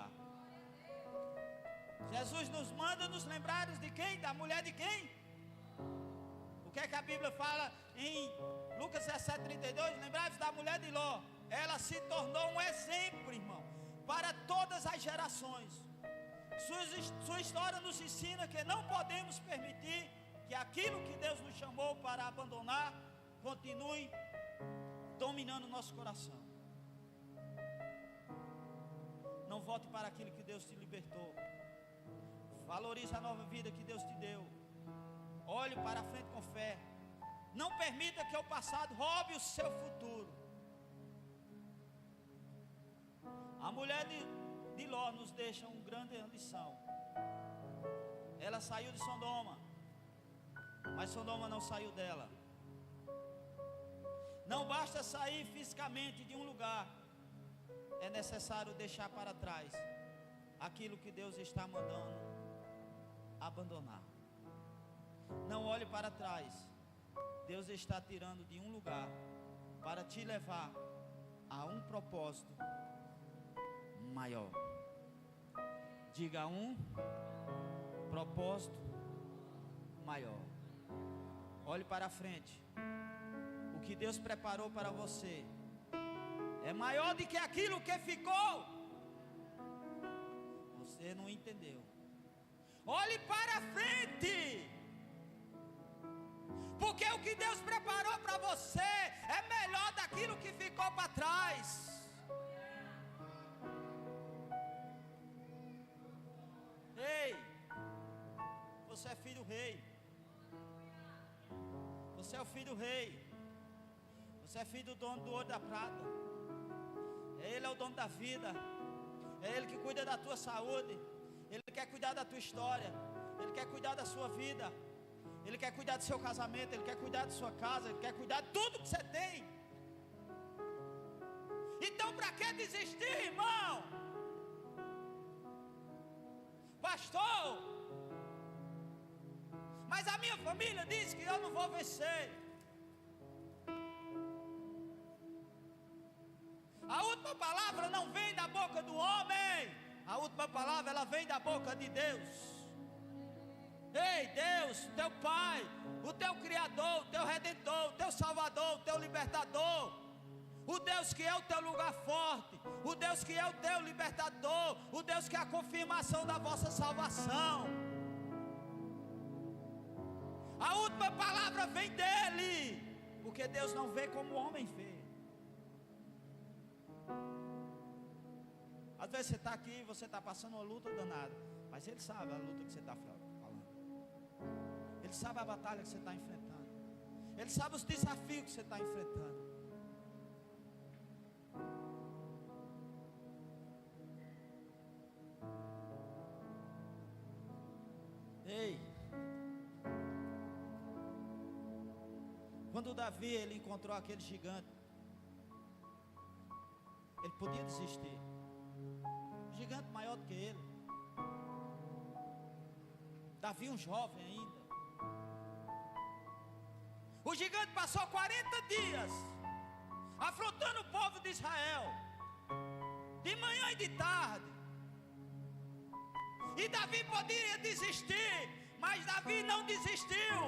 Jesus nos manda nos lembrarmos de quem? Da mulher de quem? O que é que a Bíblia fala em Lucas 17:32? Lembrai-vos da mulher de Ló. Ela se tornou um exemplo, irmão, para todas as gerações. Sua história nos ensina que não podemos permitir que aquilo que Deus nos chamou para abandonar continue dominando o nosso coração. Não volte para aquilo que Deus te libertou. Valorize a nova vida que Deus te deu. Olhe para frente com fé. Não permita que o passado roube o seu futuro. A mulher de Ló nos deixa uma grande lição. Ela saiu de Sodoma, mas Sodoma não saiu dela. Não basta sair fisicamente de um lugar, é necessário deixar para trás aquilo que Deus está mandando abandonar. Não olhe para trás. Deus está tirando de um lugar para te levar a um propósito maior. Diga, um propósito maior. Olhe para frente. O que Deus preparou para você é maior do que aquilo que ficou. Você não entendeu. Olhe para frente. Porque o que Deus preparou para você é melhor daquilo que ficou para trás. Ei, você é filho do rei. Você é o filho do rei. Você é filho do dono do ouro e da prata. Ele é o dono da vida. É Ele que cuida da tua saúde. Ele quer cuidar da tua história. Ele quer cuidar da sua vida. Ele quer cuidar do seu casamento. Ele quer cuidar da sua casa. Ele quer cuidar de tudo que você tem. Então para que desistir, irmão? Pastor, mas a minha família diz que eu não vou vencer. A última palavra não vem da boca do homem. A última palavra ela vem da boca de Deus. Ei, Deus, teu Pai, o teu Criador, o teu Redentor, o teu Salvador, o teu Libertador, o Deus que é o teu lugar forte, o Deus que é o teu libertador, o Deus que é a confirmação da vossa salvação. A última palavra vem dele, porque Deus não vê como o homem vê. Às vezes você está aqui, você está passando uma luta danada, mas Ele sabe a luta que você está falando. Ele sabe a batalha que você está enfrentando. Ele sabe os desafios que você está enfrentando. Ei, quando Davi ele encontrou aquele gigante, ele podia desistir. Gigante maior do que ele. Davi um jovem ainda. O gigante passou 40 dias afrontando o povo de Israel, de manhã e de tarde. E Davi poderia desistir, mas Davi não desistiu.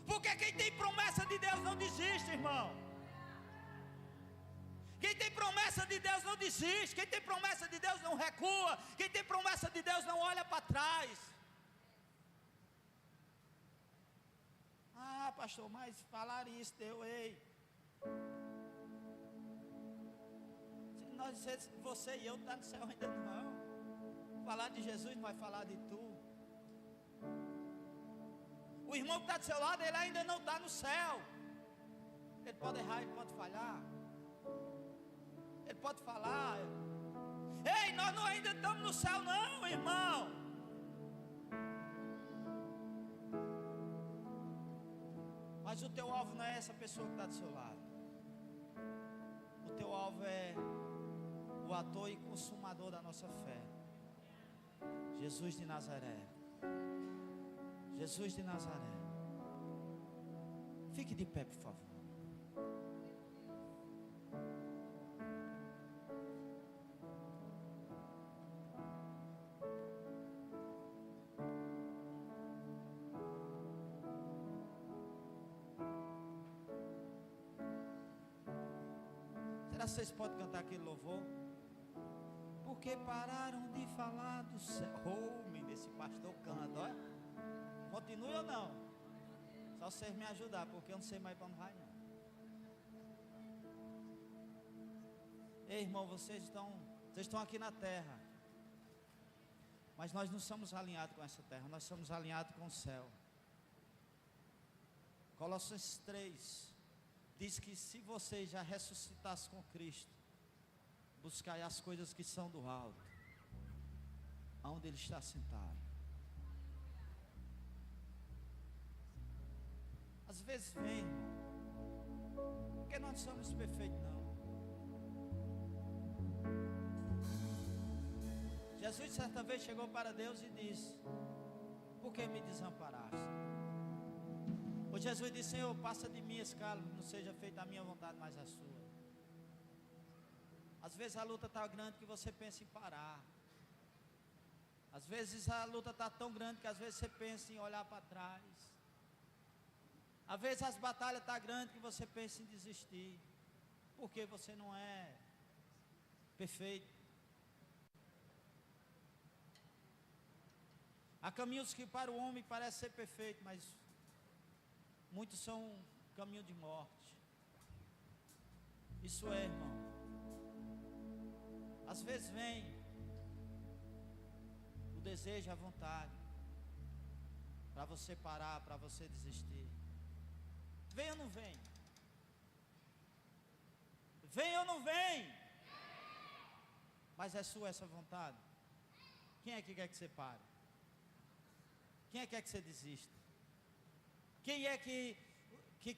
Porque quem tem promessa de Deus não desiste, irmão. Quem tem promessa de Deus não desiste. Quem tem promessa de Deus não recua. Quem tem promessa de Deus não olha para trás. Ah, pastor, mas falar isso deu, ei. Você e eu não estamos no céu ainda não. Falar de Jesus não vai falar de tu. O irmão que está do seu lado, ele ainda não está no céu. Ele pode errar, ele pode falhar. Ele pode falar. Ei, nós não ainda estamos no céu não, irmão. Mas o teu alvo não é essa pessoa que está do seu lado. O teu alvo é o ator e consumador da nossa fé, Jesus de Nazaré. Jesus de Nazaré. Fique de pé, por favor. Será que vocês podem cantar aquele louvor? Porque pararam de falar do céu. Oh, menino, esse pastor canta, olha. Continue ou não? Só vocês me ajudar, porque eu não sei mais para onde vai não. Ei, irmão, vocês estão aqui na terra. Mas nós não somos alinhados com essa terra, nós somos alinhados com o céu. Colossenses 3 diz que se você já ressuscitasse com Cristo, buscai as coisas que são do alto, onde Ele está sentado. Às vezes vem, irmão, Porque nós não somos perfeitos, não. Jesus certa vez chegou para Deus e disse: por que me desamparaste? O Jesus disse: Senhor, passa de mim esse cálice, não seja feita a minha vontade, mas a sua. Às vezes a luta está grande que você pensa em parar. Às vezes a luta está tão grande que às vezes você pensa em olhar para trás. Às vezes as batalhas estão grandes que você pensa em desistir. Porque você não é perfeito. Há caminhos que para o homem parecem ser perfeitos, mas muitos são caminho de morte. Isso é, irmão. Às vezes vem o desejo, a vontade, para você parar, para você desistir. Vem ou não vem? Vem ou não vem? Mas é sua essa vontade? Quem é que quer que você pare? Quem é que quer que você desista? Quem é que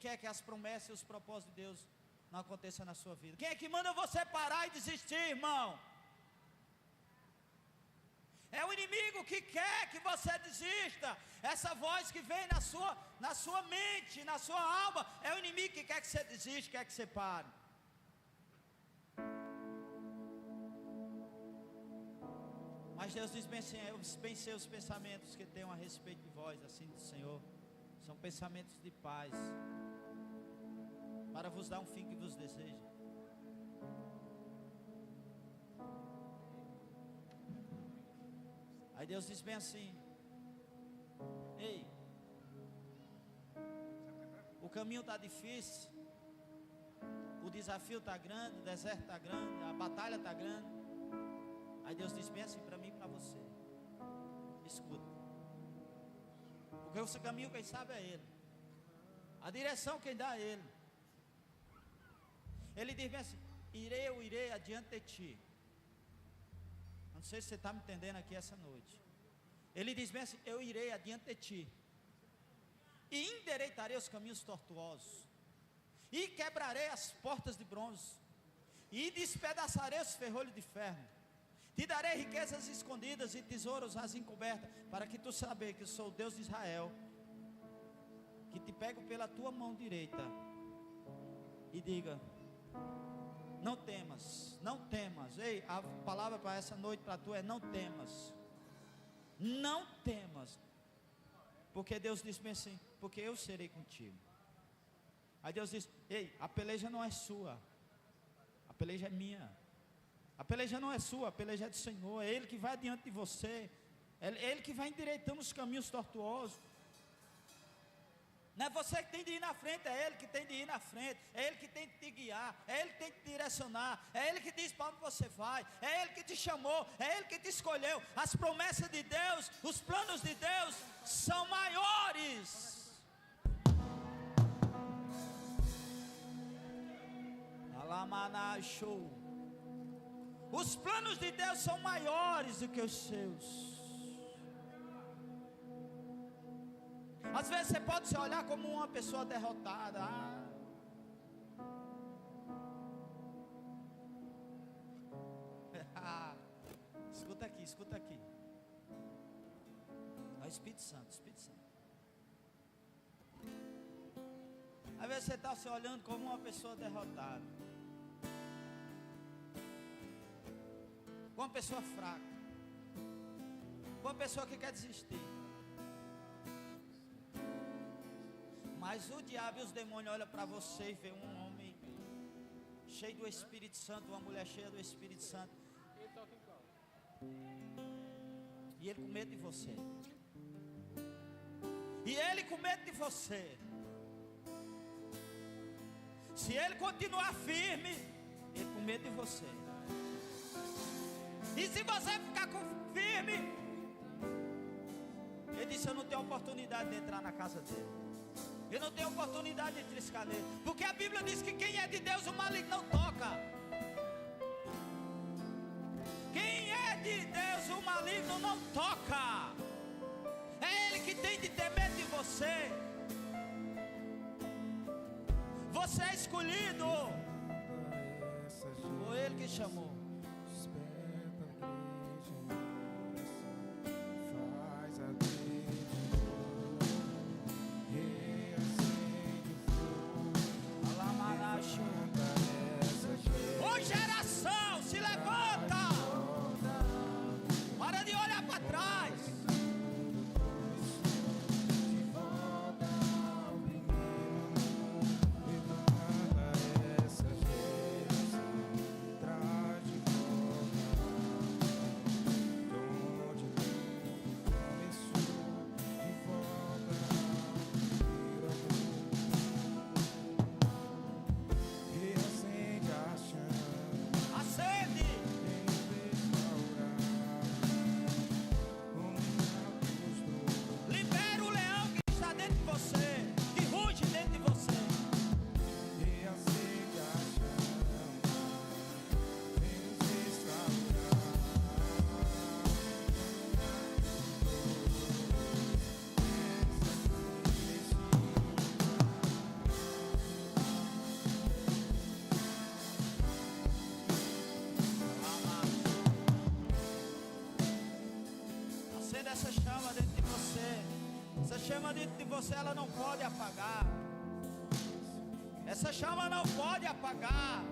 quer que as promessas e os propósitos de Deus não aconteçam na sua vida? Quem é que manda você parar e desistir, irmão? É o inimigo que quer que você desista. Essa voz que vem na sua mente, na sua alma, é o inimigo que quer que você desista, quer que você pare. Mas Deus diz: bem sei os pensamentos que tenho a respeito de vós, assim diz o Senhor. São pensamentos de paz, para vos dar um fim que vos deseja. Aí Deus diz bem assim: ei, o caminho está difícil, o desafio está grande, o deserto está grande, a batalha está grande. Aí Deus diz bem assim para mim e para você: escuta, porque o seu caminho quem sabe é Ele, a direção quem dá é Ele. Ele diz bem assim: eu irei adiante de ti. Não sei se você está me entendendo aqui essa noite. Ele diz bem assim: eu irei adiante de ti, e endireitarei os caminhos tortuosos, e quebrarei as portas de bronze, e despedaçarei os ferrolhos de ferro. Te darei riquezas escondidas e tesouros as encobertas, para que tu saibas que eu sou o Deus de Israel, que te pego pela tua mão direita, e diga: não temas, não temas. Ei, a palavra para essa noite para tu é: não temas, não temas. Porque Deus disse bem assim: porque eu serei contigo. Aí Deus diz: ei, a peleja não é sua, a peleja é minha. A peleja não é sua, a peleja é do Senhor. É Ele que vai diante de você, é Ele que vai endireitando os caminhos tortuosos. Não é você que tem de ir na frente, é Ele que tem de ir na frente, é Ele que tem de te guiar, é Ele que tem de te direcionar, é Ele que diz para onde você vai, é Ele que te chamou, é Ele que te escolheu. As promessas de Deus, os planos de Deus são maiores. Alamana show. Os planos de Deus são maiores do que os seus. Às vezes você pode se olhar como uma pessoa derrotada. Escuta aqui, escuta aqui. É o Espírito Santo, Espírito Santo. Às vezes você está se olhando como uma pessoa derrotada, uma pessoa fraca, uma pessoa que quer desistir. Mas o diabo e os demônios olham para você e vê um homem cheio do Espírito Santo, uma mulher cheia do Espírito Santo, e ele com medo de você, e ele com medo de você. Se ele continuar firme, ele com medo de você. E se você ficar firme, ele disse: eu não tenho oportunidade de entrar na casa dele, eu não tenho oportunidade de triscar nele. Porque a Bíblia diz que quem é de Deus o maligno não toca. Quem é de Deus o maligno não toca. É Ele que tem de ter medo de você. Você é escolhido. Foi Ele que chamou. Ô geração, se levanta. Para de olhar para trás. Essa chama dentro de você, essa chama dentro de você, ela não pode apagar. Essa chama não pode apagar.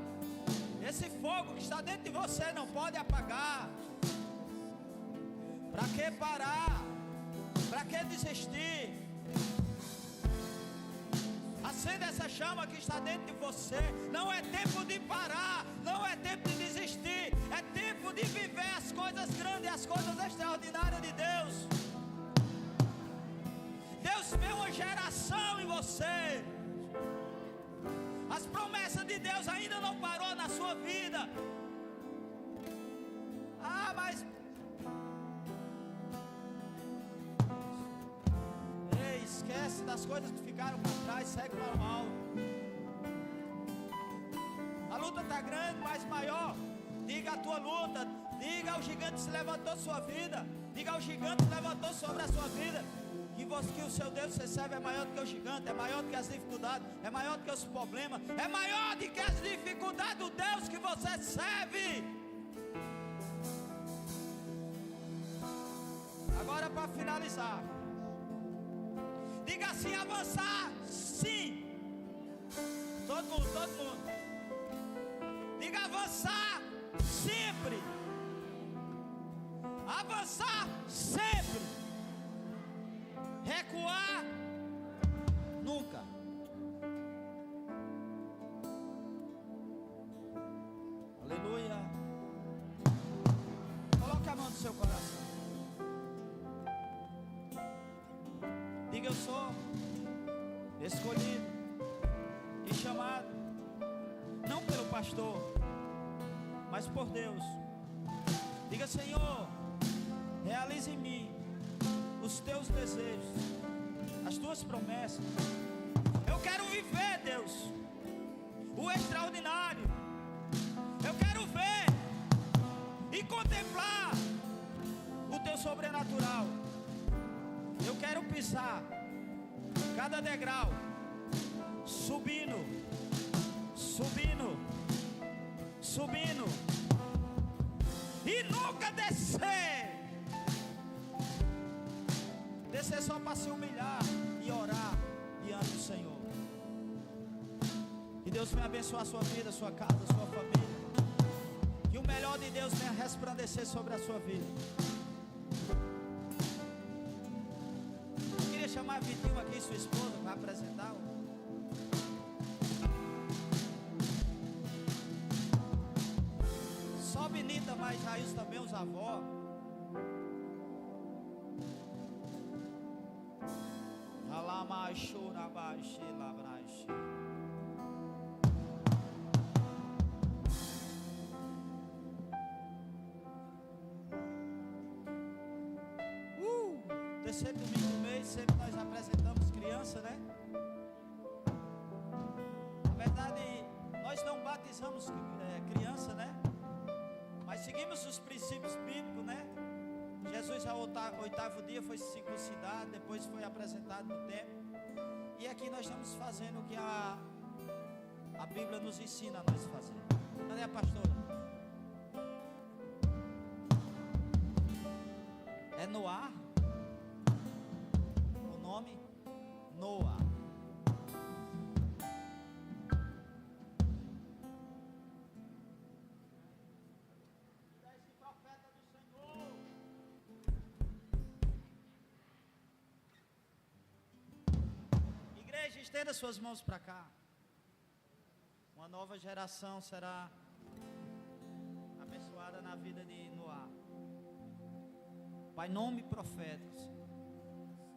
Esse fogo que está dentro de você não pode apagar. Para que parar? Para que desistir? Acenda essa chama que está dentro de você. Não é tempo de parar, não é tempo de desistir. É tempo de viver as coisas grandes, as coisas extraordinárias de Deus. Deus vê uma geração em você. As promessas de Deus ainda não parou na sua vida. Ah, mas ei, esquece das coisas que ficaram para trás, segue normal. A luta está grande, mas maior. Diga a tua luta, diga ao gigante que se levantou sua vida, diga ao gigante que se levantou sobre a sua vida, que o seu Deus que você serve é maior do que o gigante, é maior do que as dificuldades, é maior do que os problemas, é maior do que as dificuldades do Deus que você serve. Agora, para finalizar, diga assim: avançar, sim. Todo mundo. Diga avançar sempre. Avançar sempre. Recuar nunca. Aleluia. Coloque a mão no seu coração. Diga: eu sou escolhido e chamado, não pelo pastor, mas por Deus. Diga: Senhor, realize em mim os teus desejos, as tuas promessas. Eu quero viver, Deus, o extraordinário. Eu quero ver e contemplar o teu sobrenatural. Eu quero pisar cada degrau, subindo, e nunca descer só para se humilhar e orar diante do Senhor. Que Deus venha abençoar a sua vida, a sua casa, a sua família. Que o melhor de Deus venha resplandecer sobre a sua vida. Eu queria chamar a Vitinho aqui, sua esposa, para apresentar. Só Benita, mas Raíssa também, os avós. Terceiro domingo do mês, sempre nós apresentamos criança, né? Na verdade, nós não batizamos criança, né? Mas seguimos os princípios bíblicos, né? Jesus, ao oitavo dia, foi circuncidado, depois foi apresentado no templo. E aqui nós estamos fazendo o que a Bíblia nos ensina a nós fazer. Cadê a pastora? É Noá? O nome? Noá. Esse profeta do Senhor. Igreja, estenda suas mãos para cá. Uma nova geração será abençoada na vida de Noá. Pai, nome profético.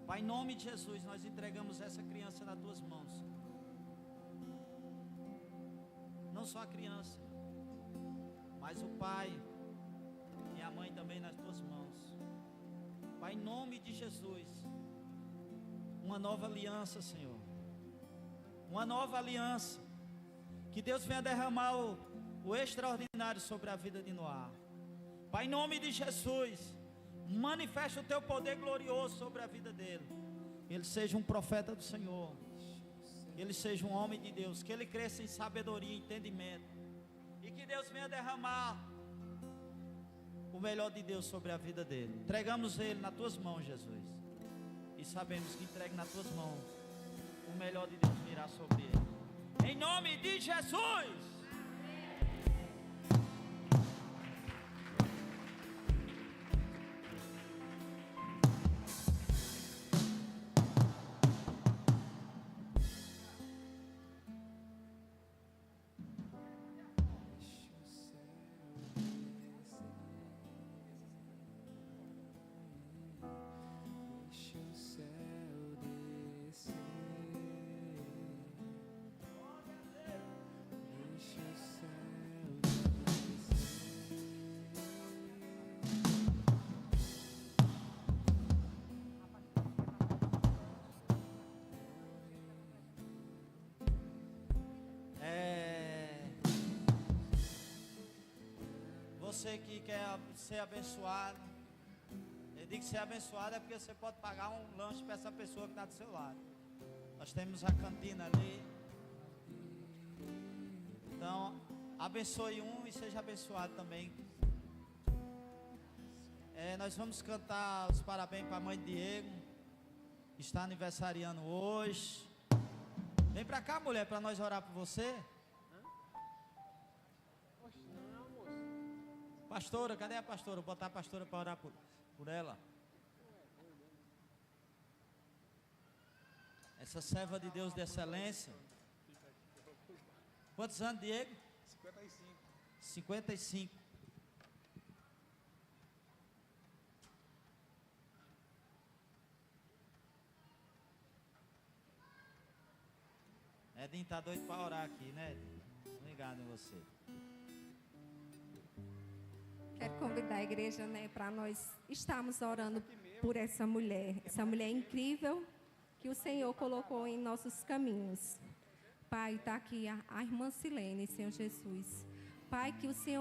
Pai, em nome de Jesus, nós entregamos essa criança nas tuas mãos. Não só a criança, mas o pai e a mãe também nas tuas mãos. Pai, em nome de Jesus, uma nova aliança, Senhor. Uma nova aliança. Que Deus venha derramar o extraordinário sobre a vida de Noá. Pai, em nome de Jesus, manifesta o teu poder glorioso sobre a vida dele. Ele seja um profeta do Senhor. Ele seja um homem de Deus. Que ele cresça em sabedoria e entendimento. E que Deus venha derramar o melhor de Deus sobre a vida dele. Entregamos ele nas tuas mãos, Jesus. E sabemos que entregue nas tuas mãos, o melhor de Deus virá sobre ele. Em nome de Jesus. Você que quer ser abençoado, eu digo que ser abençoado é porque você pode pagar um lanche para essa pessoa que está do seu lado. Nós temos a cantina ali. Então, abençoe um e seja abençoado também. Nós vamos cantar os parabéns para a mãe de Diego, que está aniversariando hoje. Vem para cá, mulher, para nós orar por você. Pastora, cadê a pastora? Vou botar a pastora para orar por ela. Essa serva de Deus de excelência. Quantos anos, Diego? 55. 55. Edinho tá doido para orar aqui, né, Edinho? Obrigado em você. Quero convidar a igreja, né, para nós estarmos orando por essa mulher incrível que o Senhor colocou em nossos caminhos. Pai, está aqui a irmã Silene, Senhor Jesus. Pai, que o Senhor